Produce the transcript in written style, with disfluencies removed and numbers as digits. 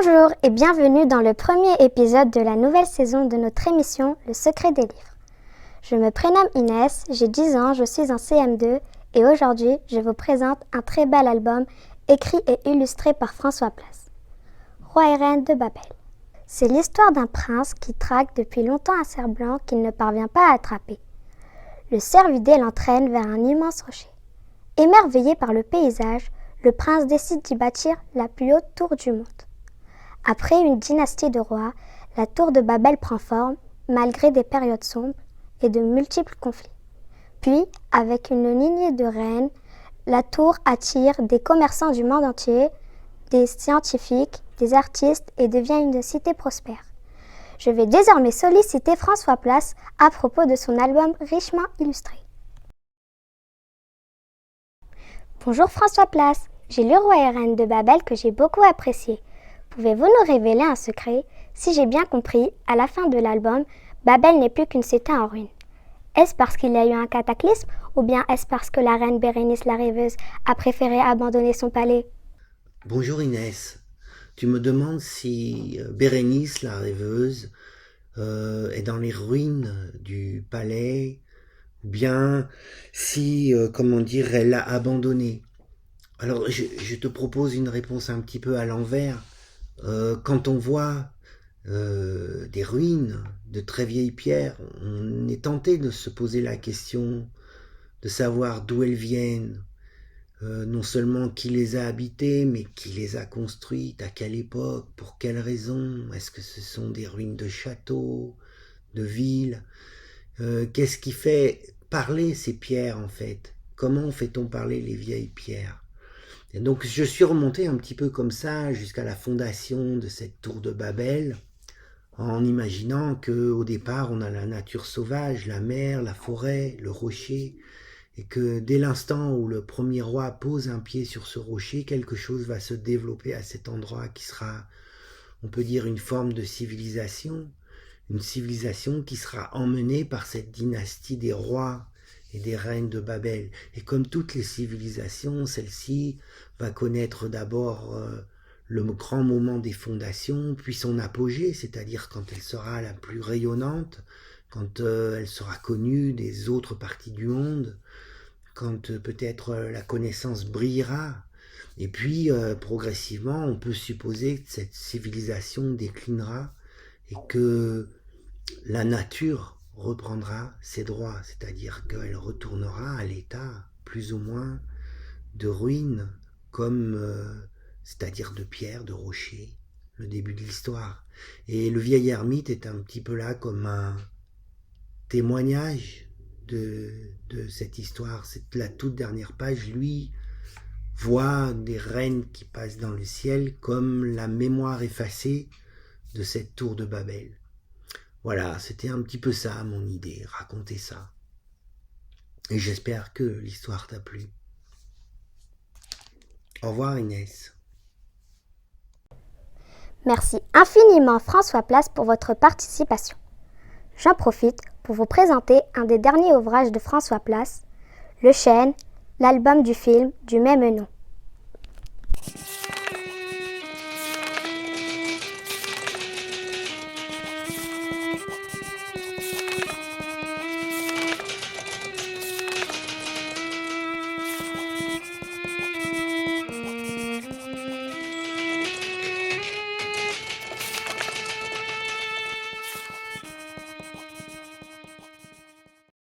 Bonjour et bienvenue dans le premier épisode de la nouvelle saison de notre émission Le secret des livres. Je me prénomme Inès, j'ai 10 ans, je suis en CM2 et aujourd'hui je vous présente un très bel album écrit et illustré par François Place. Roi et reine de Babel. C'est l'histoire d'un prince qui traque depuis longtemps un cerf blanc qu'il ne parvient pas à attraper. Le cervidé l'entraîne vers un immense rocher. Émerveillé par le paysage, le prince décide d'y bâtir la plus haute tour du monde. Après une dynastie de rois, la tour de Babel prend forme, malgré des périodes sombres et de multiples conflits. Puis, avec une lignée de reines, la tour attire des commerçants du monde entier, des scientifiques, des artistes et devient une cité prospère. Je vais désormais solliciter François Place à propos de son album richement illustré. Bonjour François Place, j'ai lu Roi et reine de Babel que j'ai beaucoup apprécié. Pouvez-vous nous révéler un secret? Si j'ai bien compris, à la fin de l'album, Babel n'est plus qu'une cité en ruine. Est-ce parce qu'il y a eu un cataclysme ou bien est-ce parce que la reine Bérénice la rêveuse a préféré abandonner son palais? Bonjour Inès, tu me demandes si Bérénice la rêveuse est dans les ruines du palais ou bien si, elle l'a abandonné. Alors je te propose une réponse un petit peu à l'envers. Quand on voit des ruines de très vieilles pierres, on est tenté de se poser la question de savoir d'où elles viennent, non seulement qui les a habitées, mais qui les a construites, à quelle époque, pour quelles raisons, est-ce que ce sont des ruines de châteaux, de villes, qu'est-ce qui fait parler ces pierres en fait? Comment fait-on parler les vieilles pierres? Et donc je suis remonté un petit peu comme ça jusqu'à la fondation de cette tour de Babel, en imaginant que au départ on a la nature sauvage, la mer, la forêt, le rocher, et que dès l'instant où le premier roi pose un pied sur ce rocher, quelque chose va se développer à cet endroit qui sera, on peut dire, une forme de une civilisation qui sera emmenée par cette dynastie des rois et des reines de Babel. Et comme toutes les civilisations, celle-ci va connaître d'abord le grand moment des fondations, puis son apogée, c'est-à-dire quand elle sera la plus rayonnante, quand elle sera connue des autres parties du monde, quand peut-être la connaissance brillera. Et puis, progressivement, on peut supposer que cette civilisation déclinera et que la nature reprendra ses droits, c'est-à-dire qu'elle retournera à l'état plus ou moins de ruines, comme c'est-à-dire de pierres, de rochers, le début de l'histoire. Et le vieil ermite est un petit peu là comme un témoignage de cette histoire. C'est la toute dernière page. Lui voit des reines qui passent dans le ciel comme la mémoire effacée de cette tour de Babel. Voilà, c'était un petit peu ça mon idée, raconter ça. Et j'espère que l'histoire t'a plu. Au revoir Inès. Merci infiniment François Place pour votre participation. J'en profite pour vous présenter un des derniers ouvrages de François Place, Le Chêne, l'album du film du même nom.